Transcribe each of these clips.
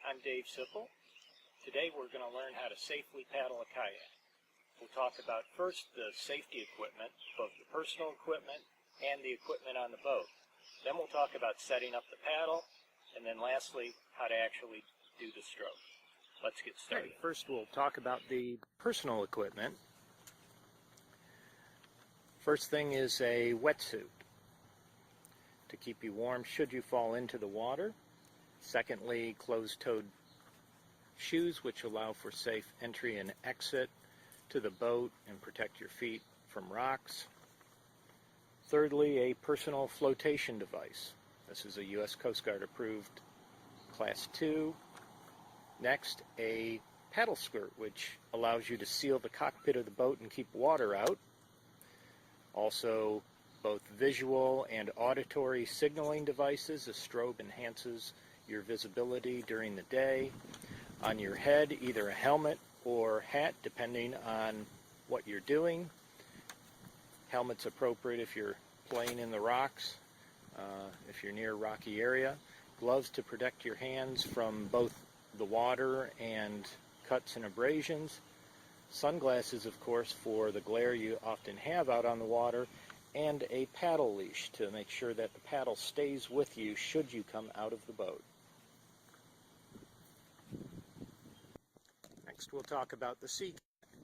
I'm Dave Sipple. Today we're going to learn how to safely paddle a kayak. We'll talk about first the safety equipment, both the personal equipment and the equipment on the boat. Then we'll talk about setting up the paddle, and then lastly, how to actually do the stroke. Let's get started. First we'll talk about the personal equipment. First thing is a wetsuit to keep you warm should you fall into the water. Secondly, closed-toed shoes, which allow for safe entry and exit to the boat and protect your feet from rocks. Thirdly, a personal flotation device. This is a U.S. Coast Guard approved Class 2. Next, a paddle skirt, which allows you to seal the cockpit of the boat and keep water out. Also, both visual and auditory signaling devices. A strobe enhances your visibility during the day. On your head, either a helmet or hat, depending on what you're doing. Helmet's appropriate if you're playing in the rocks, if you're near a rocky area. Gloves to protect your hands from both the water and cuts and abrasions. Sunglasses, of course, for the glare you often have out on the water. And a paddle leash to make sure that the paddle stays with you should you come out of the boat. Next we'll talk about the sea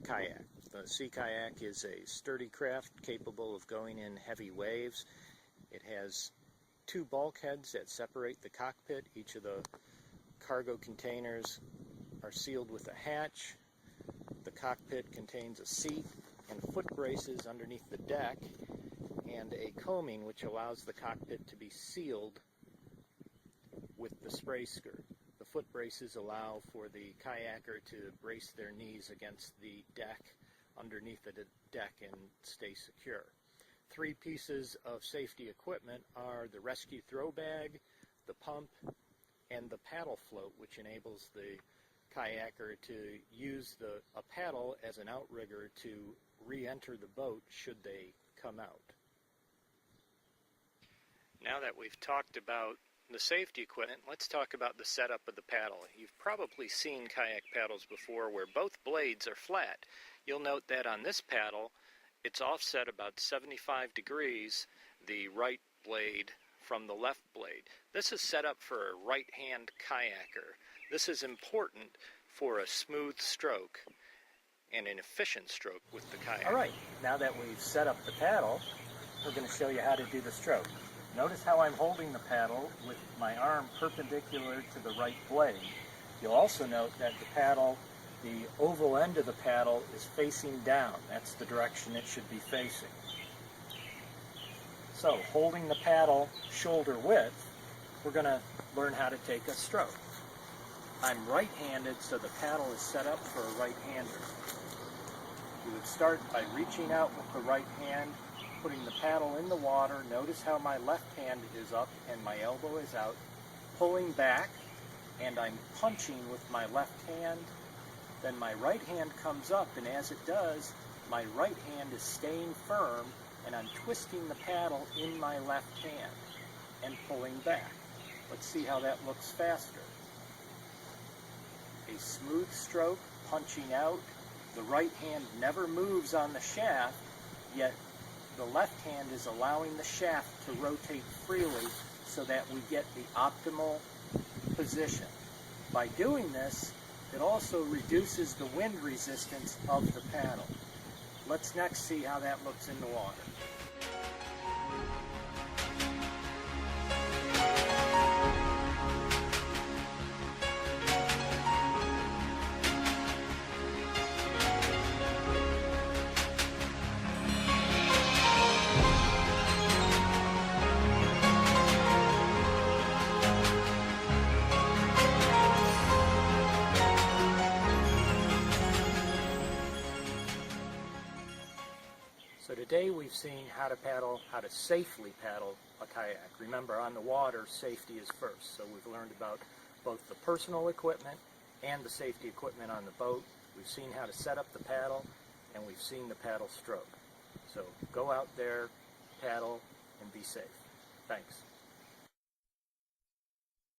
kayak. The sea kayak is a sturdy craft capable of going in heavy waves. It has two bulkheads that separate the cockpit. Each of the cargo containers are sealed with a hatch. The cockpit contains a seat and foot braces underneath the deck, and a coaming which allows the cockpit to be sealed with the spray skirt. The foot braces allow for the kayaker to brace their knees against the deck underneath the deck and stay secure. Three pieces of safety equipment are the rescue throw bag, the pump, and the paddle float, which enables the kayaker to use a paddle as an outrigger to re-enter the boat should they come out. Now that we've talked about the safety equipment, let's talk about the setup of the paddle. You've probably seen kayak paddles before where both blades are flat. You'll note that on this paddle, it's offset about 75 degrees, the right blade from the left blade. This is set up for a right-hand kayaker. This is important for a smooth stroke and an efficient stroke with the kayak. All right, now that we've set up the paddle, we're going to show you how to do the stroke. Notice how I'm holding the paddle with my arm perpendicular to the right blade. You'll also note that the paddle, the oval end of the paddle is facing down. That's the direction it should be facing. So, holding the paddle shoulder width, we're going to learn how to take a stroke. I'm right-handed, so the paddle is set up for a right-hander. You would start by reaching out with the right hand, putting the paddle in the water. Notice how my left hand is up and my elbow is out, pulling back, and I'm punching with my left hand. Then my right hand comes up, and as it does, my right hand is staying firm, and I'm twisting the paddle in my left hand and pulling back. Let's see how that looks faster. A smooth stroke, punching out. The right hand never moves on the shaft, yet the left hand is allowing the shaft to rotate freely so that we get the optimal position. By doing this, it also reduces the wind resistance of the paddle. Let's next see how that looks in the water. So today we've seen how to safely paddle a kayak. Remember, on the water, safety is first. So we've learned about both the personal equipment and the safety equipment on the boat. We've seen how to set up the paddle, and we've seen the paddle stroke. So go out there, paddle, and be safe. Thanks.